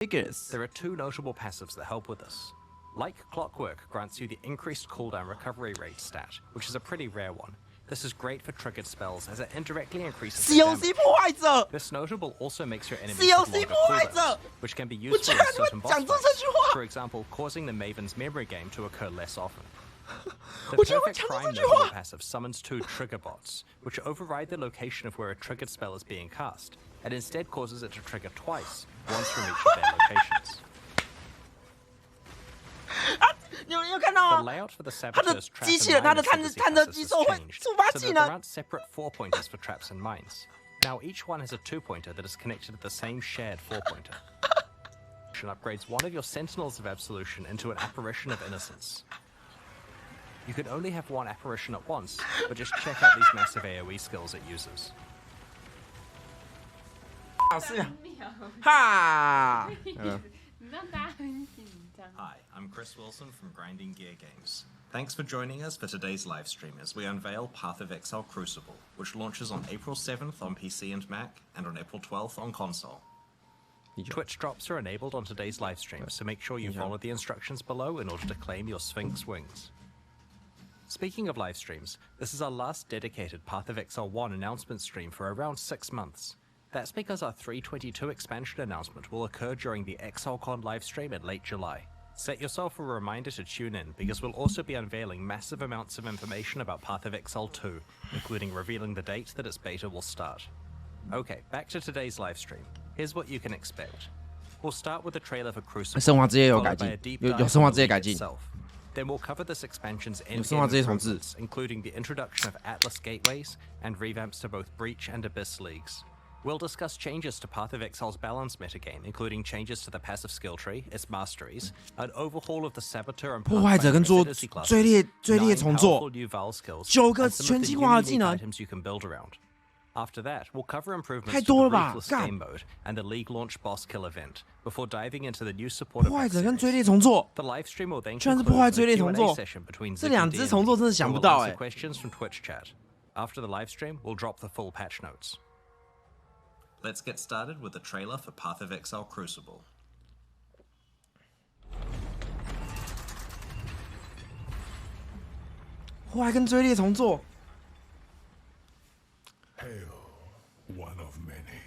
There are two notable passives that help with this. Like Clockwork grants you the increased cooldown recovery rate stat, which is a pretty rare one. This is great for triggered spells as it indirectly increases their damage. 破坏者 This notable also makes your enemies have longer cooldowns, which can be useful in certain boss fights. For example, causing the Maven's memory game to occur less often. The perfect prime notable passive summons two trigger bots, which override the location of where a triggered spell is being cast, and instead causes it to trigger twice, once from each of their locations. 你有看到 The 吗？ layout for the 他的 Saboteur's trap 机 and 器人，他的 mine 探测 efficacy 机 passes 之后会 has changed, 触发 so 技 that 能 there。aren't separate 4-pointers for traps and mines. Now each one has a 2-pointer that is connected to the same shared 4-pointer. Upgrades one of your Sentinels of Absolution into an Apparition of Innocence. You can only have one apparition at once, but just check out these massive AoE skills it uses. 哈！ Hi, I'm Chris Wilson from Grinding Gear Games. Thanks for joining us for today's live stream as we unveil Path of Exile Crucible, which launches on April 7th on PC and Mac, and on April 12th on console. Twitch drops are enabled on today's live stream, so make sure you follow the instructions below in order to claim your Sphinx wings. Speaking of live streams, this is our last dedicated Path of Exile 1 announcement stream for around 6 months. That's because our 322 expansion announcement will occur during the ExileCon livestream in late July. Set yourself a reminder to tune in, because we'll also be unveiling massive amounts of information about Path of Exile 2, including revealing the date that its beta will start. Okay, back to today's livestream. Here's what you can expect. We'll start with the trailer for Crucible, 生化之夜有 followed 改 by 进 a deep， 有 dive 生化 on 之夜 the 改 league 进。 itself. Then we'll cover this expansion's 有生化之夜重置。 improvements, including the introduction of Atlas gateways and revamps to both Breach and Abyss leagues. We'll discuss changes to Path of Exile's balance metagame, including changes to the passive skill tree, its masteries, an overhaul of the Saboteur and 破坏者跟追 Pathfinder classes, 追猎 9重做 powerful new Val skills, 9个 and some of 全 the 进 new 化的技 unique 能 items you can build around. After that, we'll cover improvements 太 to 多 the 了吧 Ruthless 干 game mode and the League launch boss kill event, before diving into the new supportive 破坏 pack 者跟 series. 追猎重做， The live stream will then 居然是 conclude 破坏 with 追 a 猎重 Q&A 做 session between 这 Ziggy 两 D 只 and 重 me, 做真的 where 想不 we'll 到 answer 哎。 questions from Twitch chat. After the live stream, we'll drop the full patch notes. Let's get started with the trailer for Path of Exile Crucible. 破坏跟追猎重做， Hail, one of many.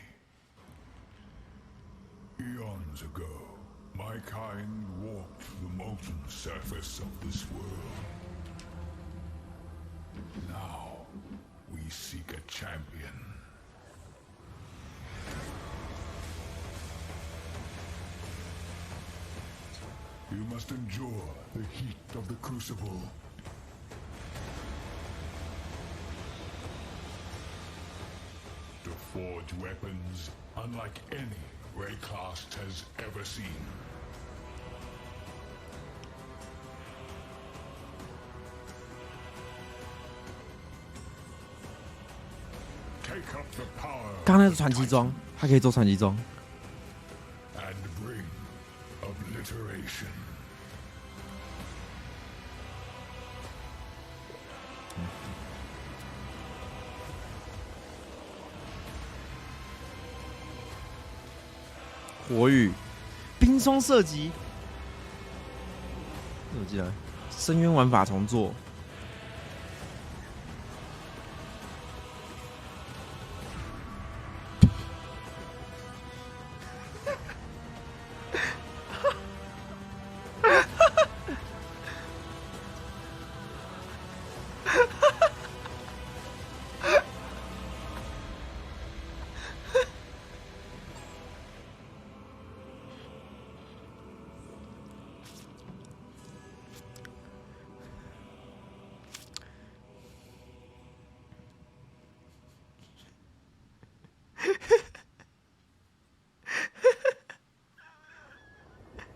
Eons ago, my kind walked the molten surface of this world. Now, we seek a champion. You must endure the heat of the crucible. To forge weapons unlike any Rayclast has ever seen. Take up the power 刚刚那 of 是传奇 Titan 装，它可以做传奇装。 and bring obliteration. 火雨，冰霜射击，我记得深渊玩法重做。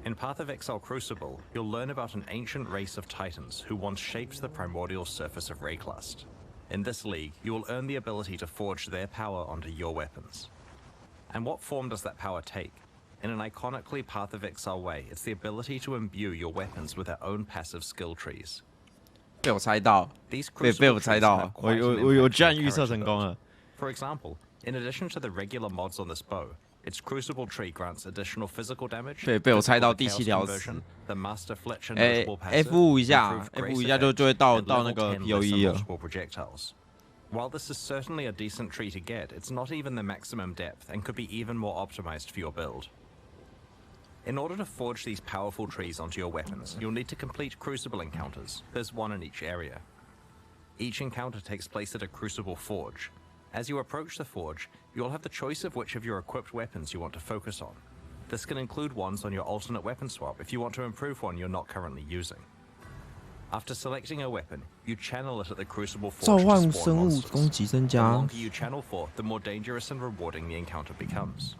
In Path of Exile Crucible, you'll learn about an ancient race of titans who once shaped the primordial surface of Rayclast. In this league, you will earn the ability to forge their power onto your weapons. And what form does that power take? In an iconically Path of Exile way, it's the ability to imbue your weapons with their own passive skill trees. 被我猜到， These 被 crucible 我猜 trees 到 have 了， quite an 我 impact 居 on 然 the 预测 character 成功 build. 了。 For example, in addition to the regular mods on this bow, its Crucible tree grants additional physical damage. 对，被我猜到第7条词。F5 一下，F5 一下就会到那个 POE 了。While this is certainly a decent tree to get, it's not even the maximum depth and could be even more optimized for your build. In order to forge these powerful trees onto your weapons, you'll need to complete Crucible encounters. There's one in each area. Each encounter takes place at a Crucible forge. As you approach the forge, you'll have the choice of which of your equipped weapons you want to focus on. This can include ones on your alternate weapon swap if you want to improve one you're not currently using. After selecting a weapon, you channel it at the Crucible forge to spawn monsters. The longer you channel for, the more dangerous and rewarding the encounter becomes.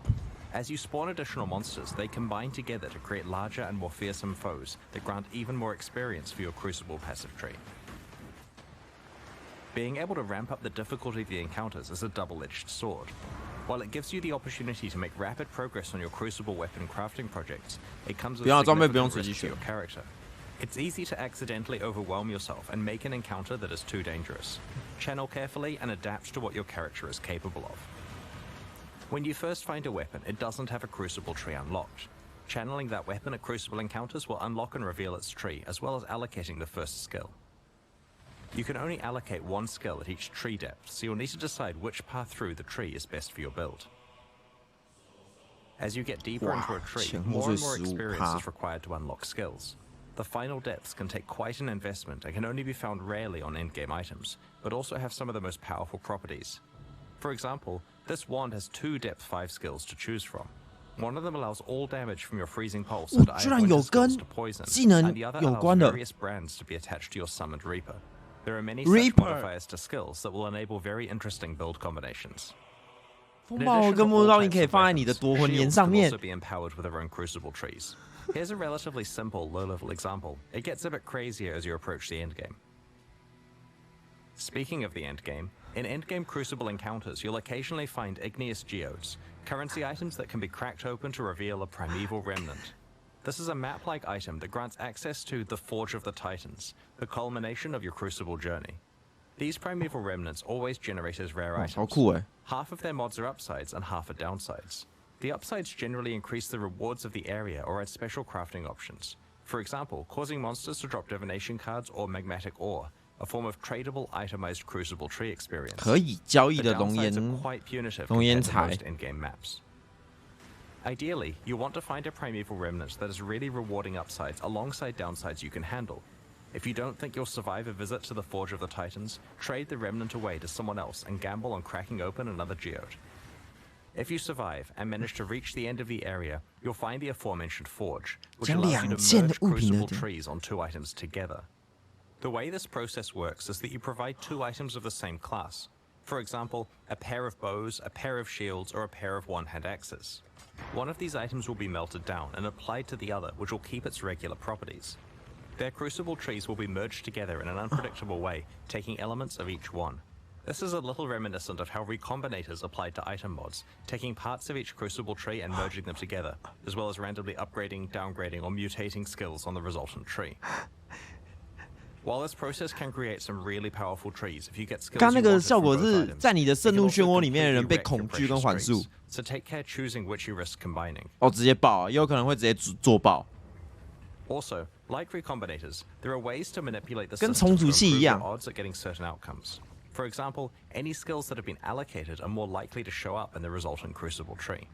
As you spawn additional monsters, they combine together to create larger and more fearsome foes that grant even more experience for your Crucible passive tree. Being able to ramp up the difficulty of the encounters is a double-edged sword. While it gives you the opportunity to make rapid progress on your Crucible weapon crafting projects, it comes with significant risk to your character. It's easy to accidentally overwhelm yourself and make an encounter that is too dangerous. Channel carefully and adapt to what your character is capable of. When you first find a weapon, it doesn't have a Crucible tree unlocked. Channeling that weapon at Crucible encounters will unlock and reveal its tree, as well as allocating the first skill. You can only allocate one skill at each tree depth, so you'll need to decide which path through the tree is best for your build. As you get deeper into a tree, more and more experience is required to unlock skills. The final depths can take quite an investment and can only be found rarely on endgame items, but also have some of the most powerful properties. For example, this wand has 2 depth 5 skills to choose from. One of them allows all damage from your freezing pulse and iron skills to poison, and the other allows various brands to be attached to your summoned Reaper. There are many such modifiers to skills that will enable very interesting build combinations. 风暴跟魔道你可以放在你的夺魂岩上面。 Shields can also be empowered with their own Crucible trees. Here's a relatively simple low-level example. It gets a bit crazier as you approach the endgame. Speaking of the endgame, in endgame Crucible encounters, you'll occasionally find igneous geodes, currency items that can be cracked open to reveal a primeval remnant. This is a map-like item that grants access to the Forge of the Titans, the culmination of your Crucible journey. These primeval remnants always generate as rare items. Half of their mods are upsides and half are downsides. The upsides generally increase the rewards of the area or add special crafting options. For example, causing monsters to drop divination cards or magmatic ore, a form of tradable itemized Crucible tree experience. 可以交易的龙 The 岩 downsides are quite punitive 龙岩 compared to 彩 most in-game maps. Ideally, you want to find a primeval remnant that is really rewarding upsides alongside downsides you can handle. If you don't think you'll survive a visit to the Forge of the Titans, trade the remnant away to someone else and gamble on cracking open another geode. If you survive and manage to reach the end of the area, you'll find the aforementioned forge, which allows you to merge Crucible trees on 2 items together. The way this process works is that you provide 2 items of the same class. For example, a pair of bows, a pair of shields, or a pair of one-hand axes. One of these items will be melted down and applied to the other, which will keep its regular properties. Their Crucible trees will be merged together in an unpredictable way, taking elements of each one. This is a little reminiscent of how recombinators applied to item mods, taking parts of each Crucible tree and merging them together, as well as randomly upgrading, downgrading, or mutating skills on the resultant tree. While this process can create some really powerful trees, if you get skills 刚那 you 个 wanted 效 from 果 both 是 items, 在你的 it 盛 can 怒 also 漩涡里面的 completely 人被 wreck your 恐惧跟 precious 缓速 trees. So take care choosing which you risk combining. 哦，直接爆，也有可能会直接做爆。 Also, like recombinators, there are ways to manipulate the 跟 system 重 to 组器 improve 一样 your odds at getting certain outcomes. For example, any skills that have been allocated are more likely to show up in the resultant Crucible tree.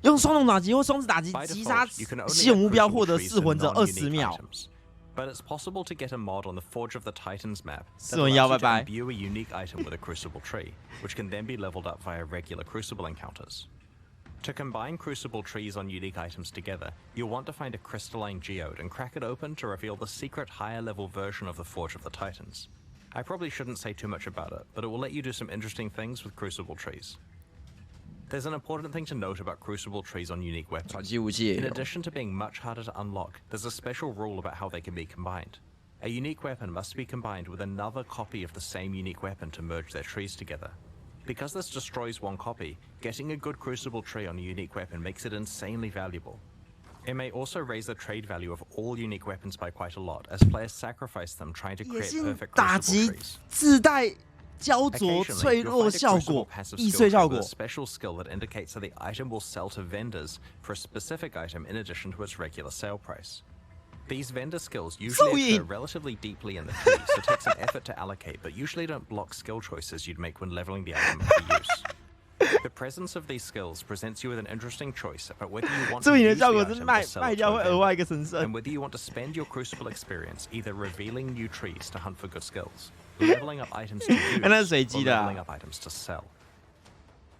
用双重打击或双子打击 By 击杀 default, you can only 稀有 get 目标， Crucible 获得 trees 噬 for 魂者 non-unique 20秒。 items. But it's possible to get a mod on the Forge of the Titans map that 噬魂妖 allows 拜 you to 拜。 imbue a unique item with a Crucible tree, which can then be leveled up via regular Crucible encounters. To combine Crucible trees on unique items together, you'll want to find a crystalline geode and crack it open to reveal the secret higher-level version of the Forge of the Titans. I probably shouldn't say too much about it, but it will let you do some interesting things with Crucible trees. There's an important thing to note about Crucible trees on unique 传 weapons. 奇武器也 In 有。 addition to being much harder to unlock, there's a special rule about how they can be combined. A unique weapon must be combined with another copy of the same unique weapon to merge their trees together. Because this destroys one copy, getting a good Crucible tree on a unique weapon makes it insanely valuable. It may also raise the trade value of all unique weapons by quite a lot, as players sacrifice them trying to 野 create 性 perfect 打 Crucible 击 trees. 自带焦灼脆弱效果、易碎效果。Special skill that indicates that the item will sell to vendors for a specific item in addition to its regular sale price. These vendor skills usually occur relatively deeply in the tree, so take some effort to allocate, but usually don't block skill choices you'd make when leveling the item for use. The presence of these skills presents you with an interesting choice about whether you want to use the item to sell it to a vendor, and whether you want to spend your Crucible experience either revealing new trees to hunt for good skills, leveling up items to use, or leveling up items to sell.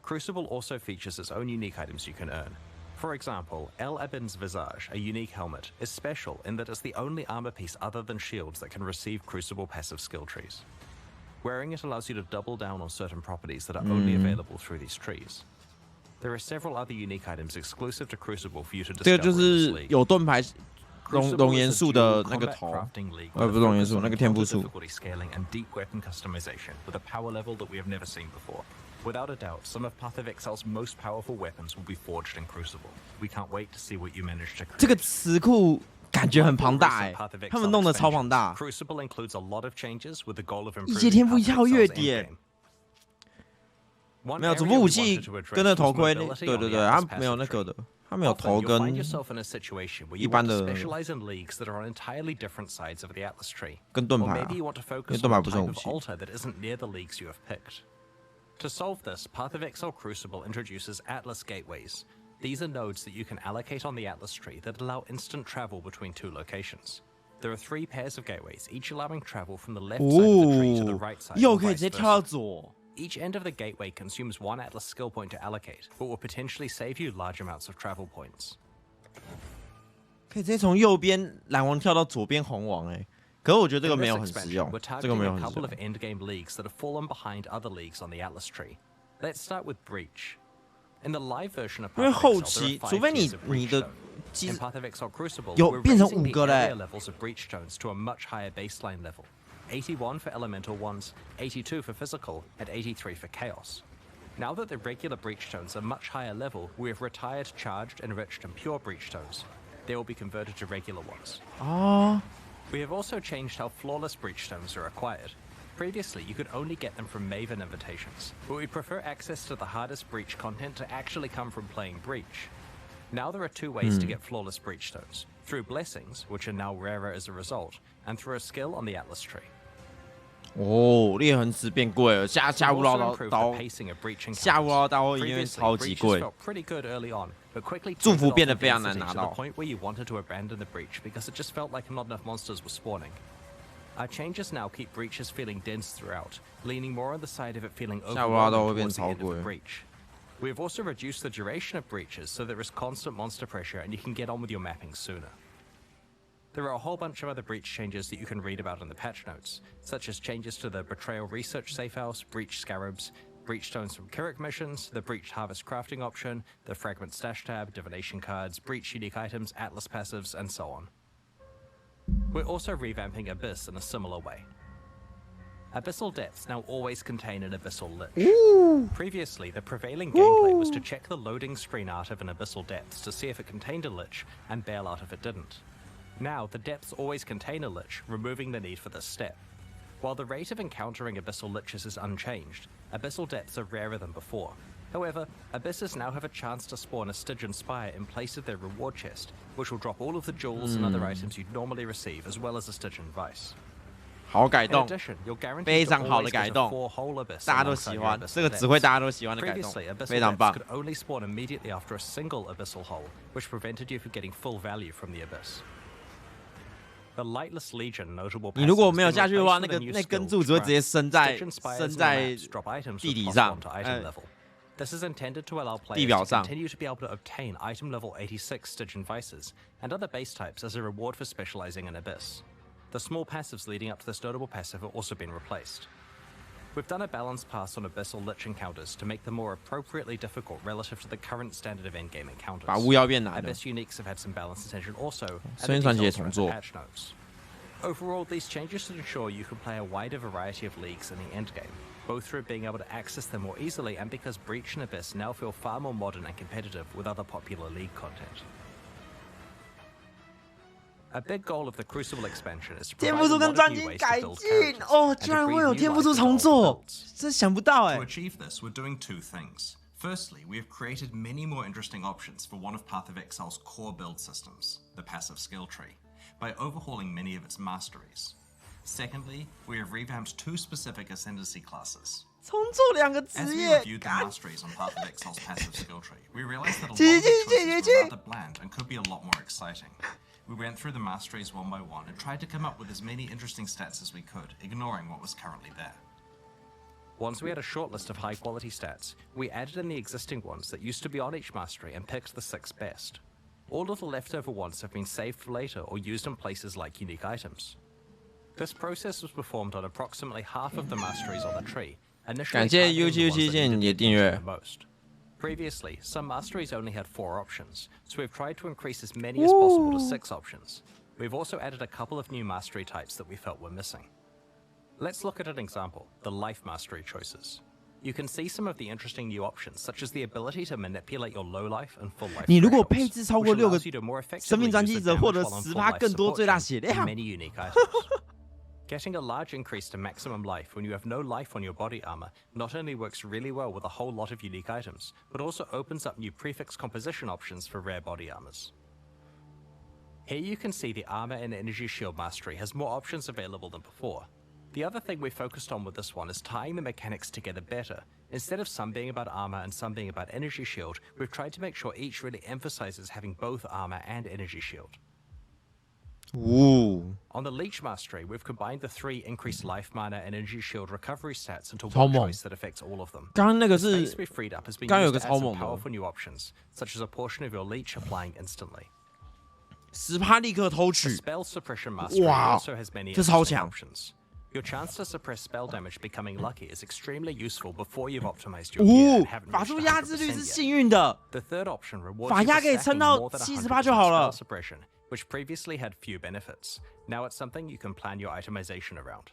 Crucible also features its own unique items you can earn. For example, El Abin's Visage, a unique helmet, is special in that it's the only armor piece other than shields that can receive Crucible passive skill trees. Wearing it allows you to double down on certain properties that are only available through these trees. There are several other unique items exclusive to Crucible for you to discover. 这个就是有盾牌龙元素的那个头，不是龙元素，那个天赋树。Scaling and deep weapon customization with a power level that we have never seen before. Without a doubt, some of Path of Exile's most powerful weapons will be forged in Crucible. We can't wait to see what you manage to create. 这个词库感觉很庞大哎，他们弄得超庞大。Crucible includes a lot of changes with the goal of 一些天赋跳跃点。没有主副武器跟那头盔，对，它没有那个的，它没有头跟一般的跟盾牌啊，因为盾牌不是武器。To solve this, Path of Exile Crucible introduces Atlas Gateways. These are nodes that you can allocate on the Atlas tree that allow instant travel between two locations. There are 3 pairs of gateways, each allowing travel from the left side of the tree to the right side. 又可以直接跳到左。 Each end of the gateway consumes 1 Atlas skill point to allocate, but will potentially save you large amounts of travel points. 可以直接从右边蓝王跳到左边红王哎。 可是我觉得这个没有很实用，这个没有很实用。因为后期，除非你的机有变成5个嘞。 81 for elemental ones, 82 for physical, and 83 for chaos. Now that the regular breach stones are much higher level, we have retired charged, enriched, and pure breach stones. They will be converted to regular ones. We have also changed how flawless breach stones are acquired. Previously, you could only get them from Maven invitations, but we prefer access to the hardest breach content to actually come from playing breach. Now there are 2 ways to get flawless breach stones: through blessings, which are now rarer as a result, and through a skill on the Atlas tree. 哦，裂痕石变贵了，下无唠刀，下无唠刀因为超级贵，祝福变得非常难拿到。Our changes now keep breaches feeling dense throughout, leaning more on the side of it feeling overwhelming 下无唠刀会变 towards the 超 end of 贵 the。breach. We have also reduced the duration of breaches so there is constant monster pressure and you can get on with your mapping sooner. There are a whole bunch of other breach changes that you can read about in the patch notes, such as changes to the Betrayal Research Safe House, Breach Scarabs, Breach Stones from Kirik missions, the Breach Harvest crafting option, the Fragment Stash tab, Divination cards, Breach unique items, Atlas passives, and so on. We're also revamping Abyss in a similar way. Abyssal Depths now always contain an Abyssal Lich. Ooh. Previously, the prevailing gameplay was to check the loading screen art of an Abyssal Depths to see if it contained a Lich, and bail out if it didn't. Now, the depths always contain a Lich, removing the need for this step. While the rate of encountering Abyssal Liches is unchanged, Abyssal Depths are rarer than before. However, Abysses now have a chance to spawn a Stygian Spire in place of their reward chest, which will drop all of the jewels and other items you'd normally receive, as well as a Stygian Vice. 好改 In 动， addition, you're guaranteed 非 to 常好的 always 改 get a 动， 4-hole Abyss 大家都 alongside 喜 your 欢 Abyssal 这个只会 Depths. 大家都喜欢的改动 Previously, Abyssal 非常 Depths 棒 could。only spawn immediately after a single Abyssal hole, which prevented you from getting full value from the Abyss. The Lightless Legion notable 你如果 passive 没有 has 下 been 去的话， replaced 那 with 个 a new 那根 skill 柱只会 to 直接 craft 伸在 Stygian Spires 伸 in 在 maps drop items 地 with 底 plus 上 1 to item level. This is intended to allow 地 players 表 to 上 continue to be able to obtain item level 86 Stygian Vices and other base types as a reward for specializing in Abyss. The small passives leading up to this notable passive have also been replaced. We've done a balanced pass on Abyssal Lich encounters to make them more appropriately difficult relative to the current standard of endgame encounters. 把巫妖变难了。 Abyss uniques have had some balance attention also, and 声音 the 传奇也 details are 重 in the 做。 patch notes. Overall, these changes should ensure you can play a wider variety of leagues in the endgame, both through being able to access them more easily and because Breach and Abyss now feel far more modern and competitive with other popular league content. A big goal of the Crucible expansion is to 天赋树跟专精改进哦，居然会有天赋树重做，真想不到哎。To achieve this, we're doing two things. Firstly, we have created many more interesting options for one of Path of Exile's core build systems, the passive skill tree, by overhauling many of its masteries. Secondly, we have revamped two specific ascendancy classes. 重做2个职业。As we reviewed the masteries on Path of Exile's passive skill tree, we realized that a lot of the choices were rather bland and could be a lot more exciting. We went through the masteries one by one and tried to come up with as many interesting stats as we could, ignoring what was currently there. Once we had a short list of high-quality stats, we added in the existing ones that used to be on each mastery and picked the 6 best. All of the leftover ones have been saved for later or used in places like unique items. This process was performed on approximately half of the masteries on the tree, initially targeting the ones that needed the most. Previously, some masteries only had 4 options, so we've tried to increase as many as possible to 6 options. We've also added a couple of new mastery types that we felt were missing. Let's look at an example, the life mastery choices. You can see some of the interesting new options, such as the ability to manipulate your low life and full life 你如果配置超过6个 which allows you to more effectively 生命传奇者，获得 use the damage while on full 10% life 更多 support 最大 chain 血 and 量。 many unique items. Getting a large increase to maximum life when you have no life on your body armor not only works really well with a whole lot of unique items, but also opens up new prefix composition options for rare body armors. Here you can see the armor and energy shield mastery has more options available than before. The other thing we focused on with this one is tying the mechanics together better. Instead of some being about armor and some being about energy shield, we've tried to make sure each really emphasizes having both armor and energy shield. Ooh. On the Leech Mastery, we've combined the 3 increased life mana and energy shield recovery stats into one choice that affects all of them. 刚刚那个是 Space we freed up has been 刚刚有 used 个 to 超 add 猛 some 的 powerful new options, such as a portion of your Leech applying instantly. 10% 立刻偷 The 取， Spell Suppression Mastery Wow. also has many 这超 interesting 强。 options. Your chance to suppress spell damage becoming lucky is extremely useful before you've optimized your gear 哦 and，haven't 法 reached 术压制率 100% 是 yet. 幸运的， The third option rewards 法 you 压 for 可以 stacking 撑到 more than 70% 100% 就好了 spell。suppression, which previously had few benefits. Now it's something you can plan your itemization around.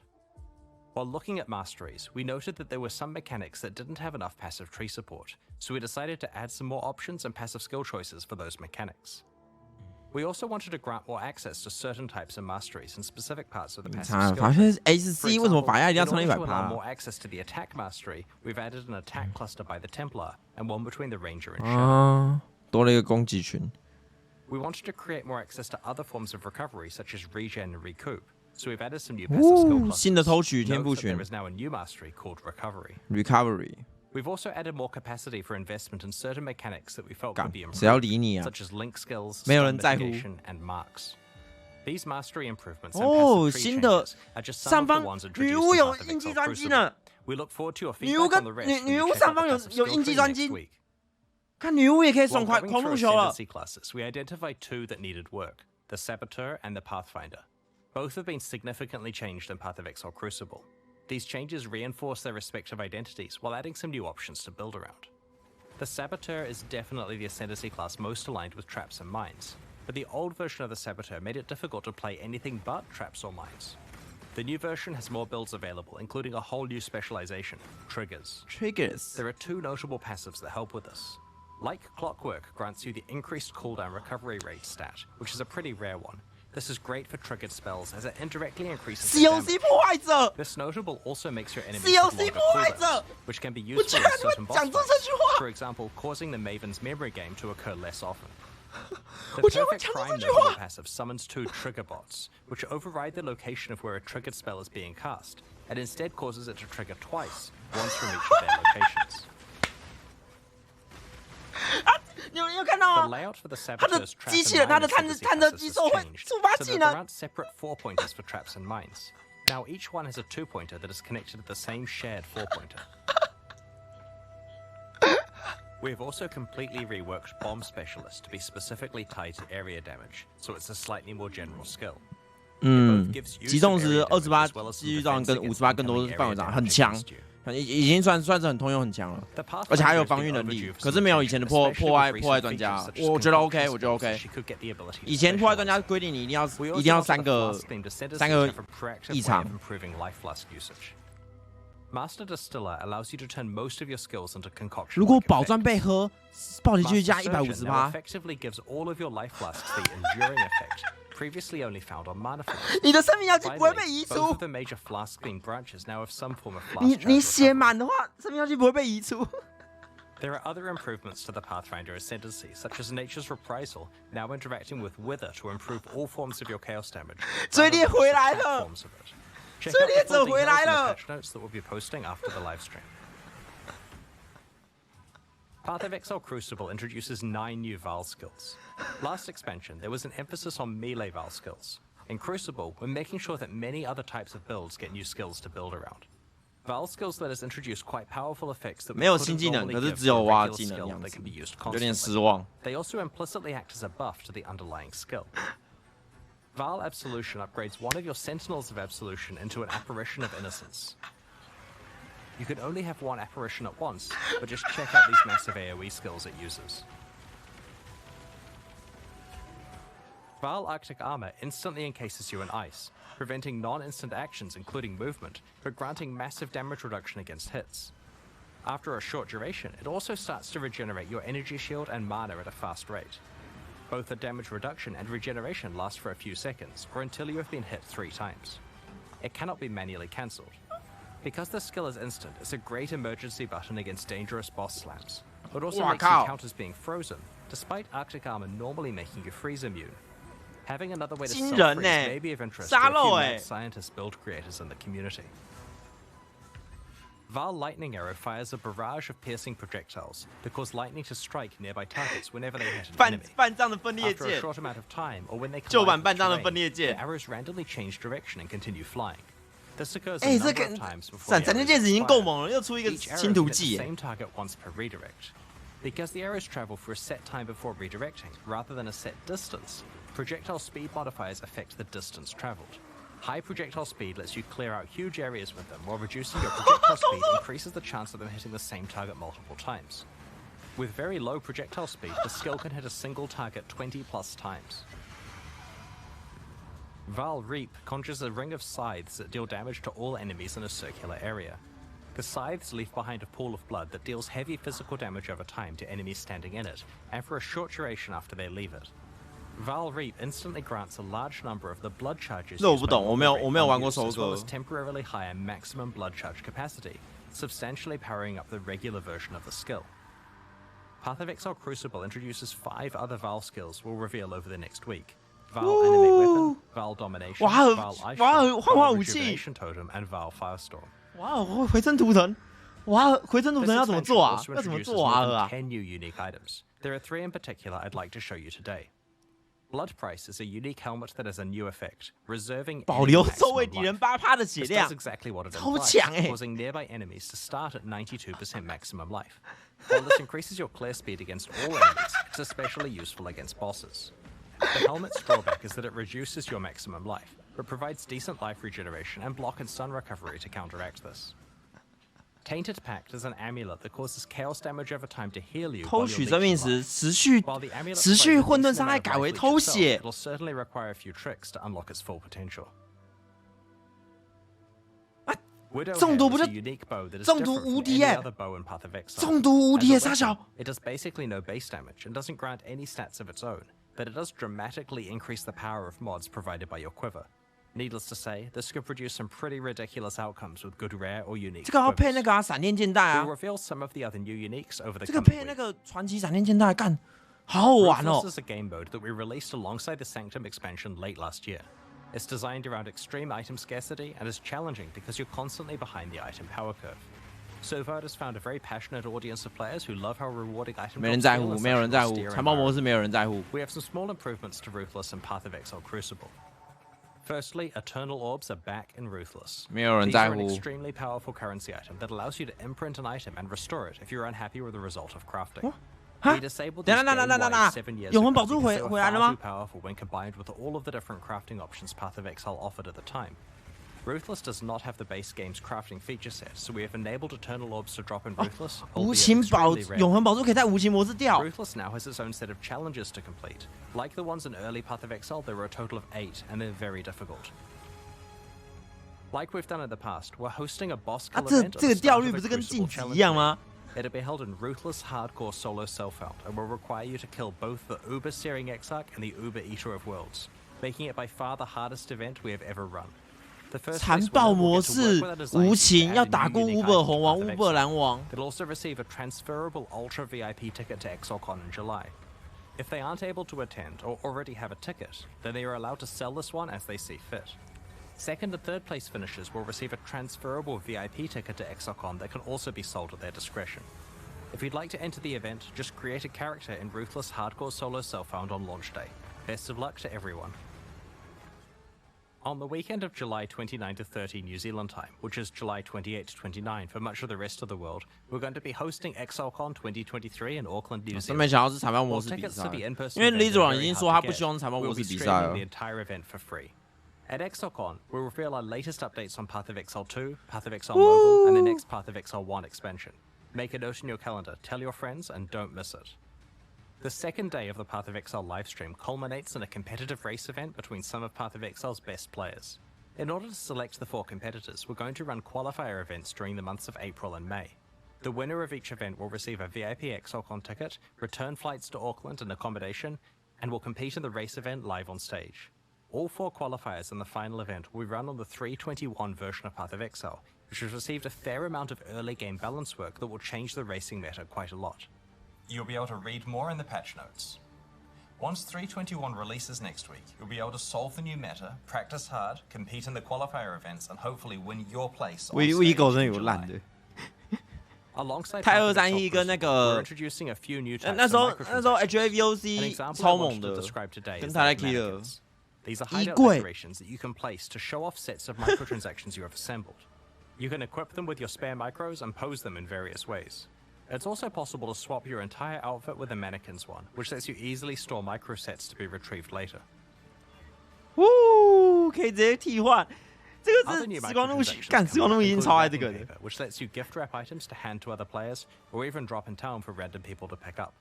While looking at masteries, we noted that there were some mechanics that didn't have enough passive tree support, so we decided to add some more options and passive skill choices for those mechanics. We also wanted to grant more access to certain types of masteries in specific parts of the passive 啊， skill 法 tree. 是 SC， 为什么法压一定要 in 撑 order 到 to allow 100% more access to the attack mastery, we've added an attack cluster by the Templar and one between the Ranger and Shadow. 啊，多了一个攻击群。 We wanted to create more access to other forms of recovery, such as regen and recoup, so we've added some new passive skill 哦，新的 clusters. 偷取天 Note 赋 that 群 there is now a new mastery called Recovery. recovery。 We've also added more capacity for investment in certain mechanics that we felt 干 could be 谁要 improved, 理你啊？ such as link skills, 没有人 stun 在乎。 mitigation, and marks. These mastery improvements and 哦， passive tree 新的 changes are just some 上 of the 方 ones 女 introduced 巫 in 有 Path of 印记 Exile 专辑 Crucible. 呢， We look forward to your 女巫 feedback 跟 on the rest 女 when 女 you 巫 check 上 out 方 the 有 passive 有 skill 印记 tree 专 next 辑， week. 看女巫也可以 While 爽快 going 狂 through 入球了。 ascendancy classes, we identified 2 that needed work, the Saboteur and the Pathfinder. Both have been significantly changed in Path of Exile Crucible. These changes reinforce their respective identities while adding some new options to build around. The Saboteur is definitely the ascendancy class most aligned with traps and mines, but the old version of the Saboteur made it difficult to play anything but traps or mines. The new version has more builds available, including a whole new specialization, Triggers. triggers。 There are 2 notable passives that help with this. Like Clockwork grants you the increased cooldown recovery rate stat, which is a pretty rare one. This is great for triggered spells as it indirectly increases their damage. COC 破坏者 This notable also makes your enemies COC have longer 破坏 cooldowns, 者， which can be 我 useful 居 in 然会 certain boss 讲出 fights, 这句话， for example, causing the Maven's memory game to occur less often. The 我居然会 Perfect 讲出 Crime 这句 notable 话。 passive summons 2 trigger bots, which override the location of where a triggered spell is being cast, and instead causes it to trigger twice, once from each of their locations. 你有看到 The 吗？ layout for the 它的 Saboteur's trap 机 and 器人，它 mine 的探 ascendancy 测 classes 机 has 手会 changed, 触发 so 技 that 能 there。aren't separate 4 pointers for traps and mines. Now each one has a 2 pointer that is connected to the same shared 4 pointer. We have also completely reworked Bomb Specialist to be specifically tied to area damage, so it's a slightly more general skill. 嗯 It both gives you 击 some 中时 area damage 28 as well as some 继续造成 defense 跟 against 58更多 incoming 范围 area 上 damage 很强 against you. 已经算是很通用很强了， The 而且还有 Pathfinder 防 has 御 been 能力， overdue for 可是 some 没有以前 attention, 的破 especially with 坏 recent 专家 features，such as 我觉得 concussion OK， 我觉得 spells OK that she could get the ability to 以前破坏专 specialize 家规定你一定要 We 一定要 also 3 offer 个 flask themed ascendancies 3个 have a proactive 异 way 常 of improving life flask usage. Master Distiller allows you to turn most of your skills into concoction. 如果宝钻被喝，暴击继续加 Master Surgeon now 150%。 effectively gives all of your life flasks the enduring effect, previously only found on mana flasks. 你的生命药剂不会被移 Both 出 of。the major flask-themed branches now have some form of flask 你 charge 血 recovery. 满的话，生命药剂不会被移出。 There are other improvements to the Pathfinder Ascendancy, such as Nature's Reprisal, now interacting with Wither to improve all forms of your chaos damage. 追猎回来 rather than 了 forms of it. Check 追 out 猎 the 者 full 回 details 来 in the 了 patch notes that we'll be posting after the live stream. Path of Exile Crucible introduces 9 new Val skills. Last expansion, there was an emphasis on melee Val skills. In Crucible, we're making sure that many other types of builds get new skills to build around. Val skills let us introduce quite powerful effects that 没有 we 新 couldn't 技能， normally 可是 give 只 to 有 a 挖 regular 技能的 skill 样 that 子 can be used， 有点 constantly. 失望。 They also implicitly act as a buff to the underlying skill. Val Absolution upgrades one of your Sentinels of Absolution into an Apparition of Innocence. You can only have one apparition at once, but just check out these massive AoE skills it uses. Val Arctic Armor instantly encases you in ice, preventing non-instant actions including movement, but granting massive damage reduction against hits. After a short duration, it also starts to regenerate your energy shield and mana at a fast rate. Both the damage reduction and regeneration last for a few seconds, or until you have been hit 3 times. It cannot be manually cancelled. Because the skill is instant, it's a great emergency button against dangerous boss slams. It also makes you count as being frozen, despite Arctic Armor normally making you freeze immune. Having another way to self-freeze may be of interest to a few mad scientist build creators in the community. Val Lightning Arrow fires a barrage of piercing projectiles to cause lightning to strike nearby targets whenever they hit an enemy. 半藏的分裂 After a 剑， short amount of time, or when they 旧 collide 版 with 半藏的 terrain, 分裂 the 剑。 arrows randomly change direction and continue flying. This occurs 哎， a 这 number 个 of times before 闪 the 电 arrows 戒指已经够 expire. 猛了，又出一个 Each arrow 新图 can hit 技 the 耶。 same target once per redirect. Because the arrows travel for a set time before redirecting, rather than a set distance, projectile speed modifiers affect the distance traveled. High projectile speed lets you clear out huge areas with them, while reducing your projectile speed increases the chance of them hitting the same target multiple times. With very low projectile speed, the skill can hit a single target 20 plus times. Val Reap conjures a ring of scythes that deal damage to all enemies in a circular area. The scythes leave behind a pool of blood that deals heavy physical damage over time to enemies standing in it, and for a short duration after they leave it. Val Reap instantly grants a large number of the blood charges 这我 used 不 by 懂，我没有 normal 玩 raid 过 units, 收 as well 割 as。temporarily higher maximum blood charge capacity, substantially powering up the regular version of the skill. Path of Exile Crucible introduces 5 other Val skills we'll reveal over the next week. Val Animate Weapon, Val Domination, 哇哦 Val Ice 哇哦 Shot, 幻化 Val 武器 Rejuvenation Totem, and Val Firestorm. 哇哦，回声图腾，哇，回声图 This 腾要怎么 expansion 做啊？ also 要怎么 introduces 做 more 啊？ than 啊？ 10 new unique items. There are 3 in particular I'd like to show you today. Blood Price is a unique helmet that has a new effect, reserving 保留 enemy 受位 maximum 敌人 life. 8%的血 This 量 does，exactly what it 超 implies, 强哎！ causing nearby enemies to start at 92% maximum life. While this increases your clear speed against all enemies, it's especially useful against bosses. The helmet's drawback is that it reduces your maximum life, but provides decent life regeneration and block and stun recovery to counteract this. Tainted Pact is an amulet that causes chaos damage over time to heal you 偷 while 取 you're 生命 leeching 时 life. 持续混沌伤害改为偷血。 It'll certainly require a few tricks to unlock its full potential. 中毒不就 Widowhair is a unique bow that is 中毒 different 无 from 敌 any 耶 other bow in Path of Exile. 中毒无敌 As 耶， a 傻小 weapon,。it does basically no base damage and doesn't grant any stats of its own, but it does dramatically increase the power of mods provided by your quiver. Needless to say, this could produce some pretty ridiculous outcomes with good rare or unique 这个要配那 quivers. 个闪电剑带啊 We'll，reveal some of the other new uniques over the 这个 coming 配那 week. 个传奇闪电剑带，干，好好玩 Ruthless 哦。 is a game mode that we released alongside the Sanctum expansion late last year. It's designed around extreme item scarcity and is challenging because you're constantly behind the item power curve. So far, it has found a very passionate audience of players who love how rewarding item 没人 drops 在 feel 乎， in 没有 such 人 an 在乎， austere 残暴模 environment. 式没有人在乎。 We have some small improvements to Ruthless and Path of Exile Crucible. Firstly, Eternal Orbs are back in Ruthless. 没有人 These 在 are an 乎。 extremely powerful currency item that allows you to imprint an item and restore it if you're unhappy with the result of crafting. 哈 We disabled 等 these 一下，等 game-wide 7 years 永恒 ago 宝珠 because they were 回来了 far 吗 too powerful when combined with all of the different crafting options Path of Exile offered at the time. Ruthless does not have the base game's crafting feature set, so we have enabled Eternal Orbs to drop in Ruthless, 无 albeit 情宝 extremely rare. 永恒宝珠可以在无情模式掉。 Ruthless now has its own set of challenges to complete. Like the ones in early Path of Exile, there were a total of 8, and they're very difficult. Like we've done in the past, we're hosting a boss 啊， kill 这 event at 这 the 个掉 start 率 of 不 the 是跟 Crucible 晋级 challenge 一样 week. 吗？ It'll be held in Ruthless Hardcore Solo Self-Out, and will require you to kill both the Uber Searing Exarch and the Uber Eater of Worlds. making it by far the hardest event we have ever run. 残暴模式，无情要打过 Uber 红王、Uber 蓝王。They'll also receive a transferable Ultra VIP ticket to ExileCon in July. If they aren't able to attend or already have a ticket, then they are allowed to sell this one as they see fit. Second and third place finishers will receive a transferable VIP ticket to ExileCon that can also be sold at their discretion. If you'd like to enter the event, just create a character in Ruthless Hardcore Solo Self-Found on launch day. Best of luck to everyone. On the weekend of July 29 to 30 New Zealand time, which is July 28 to 29 for much of the rest of the world, we're going to be hosting ExileCon 2023 in Auckland, New Zealand. 想要是残暴模式比赛，因为李主任已经说他不希望残暴模式比赛了。The entire event for free. At ExileCon, we'll reveal our latest updates on Path of Exile 2, Path of Exile Mobile, and the next Path of Exile 1 expansion. Make a note in your calendar, tell your friends, and don't miss it. The second day of the Path of Exile livestream culminates in a competitive race event between some of Path of Exile's best players. In order to select the 4 competitors, we're going to run qualifier events during the months of April and May. The winner of each event will receive a VIP ExileCon ticket, return flights to Auckland and accommodation, and will compete in the race event live on stage. All 4 qualifiers in the final event will be run on the 3.21 version of Path of Exile, which has received a fair amount of early game balance work that will change the racing meta quite a lot. You'll be able to read more in the patch notes. Once 3.21 releases next week, you'll be able to solve the new meta, practice hard, compete in the qualifier events, and hopefully win your place on stage in July. Alongside 泰231跟那个 introducing a few new types 那时候 of microtransactions. HAVOC 超猛的，跟他来 kill。 These are hideout decorations that you can place to show off sets of microtransactions you have assembled. You can equip them with your spare micros and pose them in various ways. It's also possible to swap your entire outfit with a mannequin's one, which lets you easily store micro sets to be retrieved later. 可以直接替换，这个是时光路，干时光路已经超爱这个的。 which lets you gift wrap items to hand to other players, or even drop in town for random people to pick up.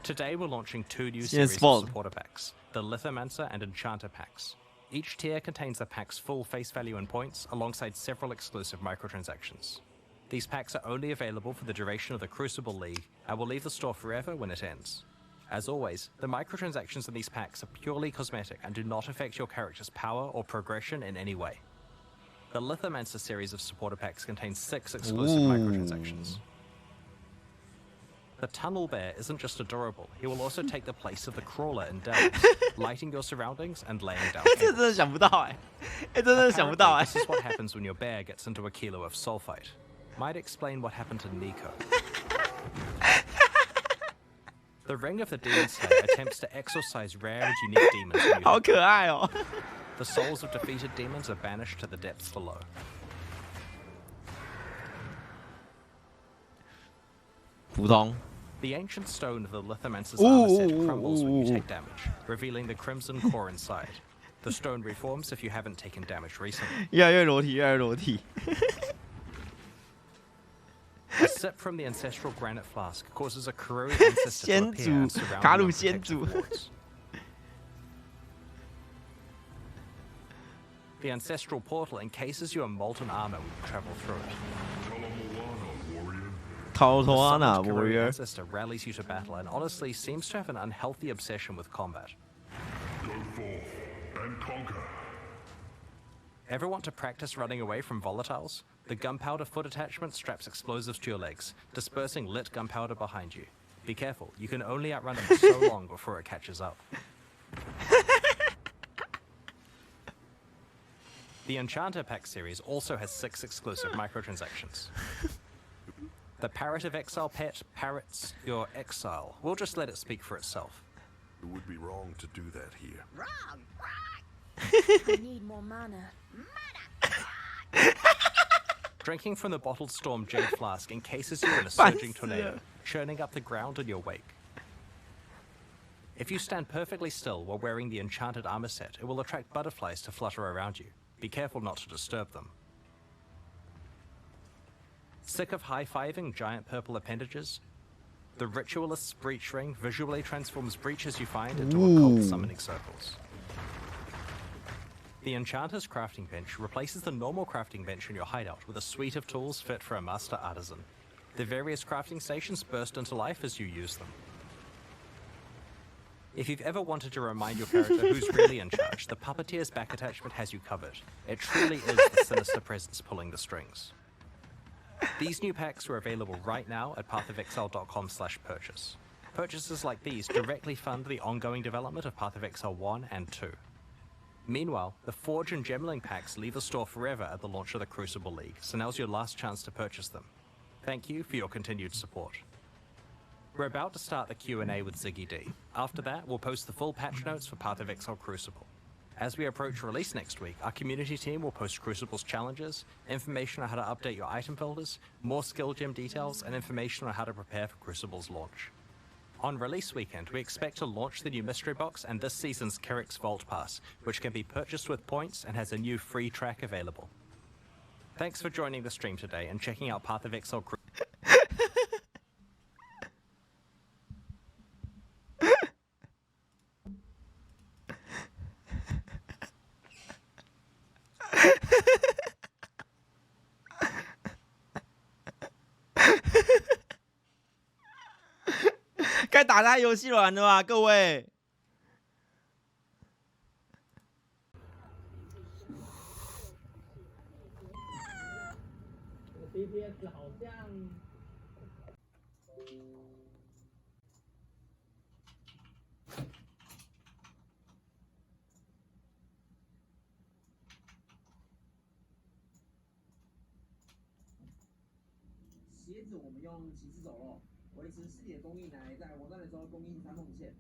Today we're launching 2 new series of supporter packs, the Lithomancer and Enchanter packs. Each tier contains the pack's full face value and points, alongside several exclusive microtransactions. These packs are only available for the duration of the Crucible League, and will leave the store forever when it ends. As always, the microtransactions in these packs are purely cosmetic and do not affect your character's power or progression in any way. The Lithomancer series of supporter packs contains 6 exclusive microtransactions. The Tunnel Bear isn't just adorable, he will also take the place of the Crawler in Delves, lighting your surroundings and laying down cables. 这真的想不到真的想不到 This is what happens when your bear gets into a kilo of sulfite. Might explain what happened to Nico. The Ring of the Demon Slayer attempts to exorcise rare and unique demons. 好可爱哦。 The souls of defeated demons are banished to the depths below. The ancient stone of the Lithomancer's armor set crumbles when you take damage, revealing the crimson core inside. The stone reforms if you haven't taken damage recently. 越来越裸体，越来越裸体。 A sip from the ancestral granite flask causes a corroded ancestor to appear and surround you protective wards. The ancestral portal encases you in molten armor when you travel through it. Taotoana The warrior. ancestor rallies you to battle and honestly seems to have an unhealthy obsession with combat. Go forth and conquer. Ever want to practice running away from volatiles? The gunpowder foot attachment straps explosives to your legs, dispersing lit gunpowder behind you. Be careful, you can only outrun them so long before it catches up. The Enchanter Pack series also has 6 exclusive microtransactions. The Parrot of Exile pet parrots your exile. We'll just let it speak for itself. It would be wrong to do that here. Wrong. I need more mana. Drinking from the bottled storm Jade Flask encases you in a surging tornado, churning up the ground in your wake. If you stand perfectly still while wearing the enchanted armor set, it will attract butterflies to flutter around you. Be careful not to disturb them. Sick of high-fiving giant purple appendages? The Ritualist's Breach Ring visually transforms breaches you find into occult summoning circles. The Enchanter's crafting bench replaces the normal crafting bench in your hideout with a suite of tools fit for a master artisan. The various crafting stations burst into life as you use them. If you've ever wanted to remind your character who's really in charge, the Puppeteer's back attachment has you covered. It truly is the sinister presence pulling the strings. These new packs are available right now at pathofexile.com/purchase. Purchases like these directly fund the ongoing development of Path of Exile 1 and 2. Meanwhile, the Forge and Gemling packs leave the store forever at the launch of the Crucible League, so now's your last chance to purchase them. Thank you for your continued support. We're about to start the Q&A with Ziggy D. After that, we'll post the full patch notes for Path of Exile Crucible. As we approach release next week, our community team will post Crucible's challenges, information on how to update your item builders, more skill gem details, and information on how to prepare for Crucible's launch. On release weekend, we expect to launch the new mystery box and this season's Kerrick's Vault Pass, which can be purchased with points and has a new free track available. Thanks for joining the stream today and checking out Path of Exile Crucible. 该打开游戏软了吧，各位。CPS 好像。鞋子我们用骑士走肉，维持视野供应来，在火段的时候供应3梦线。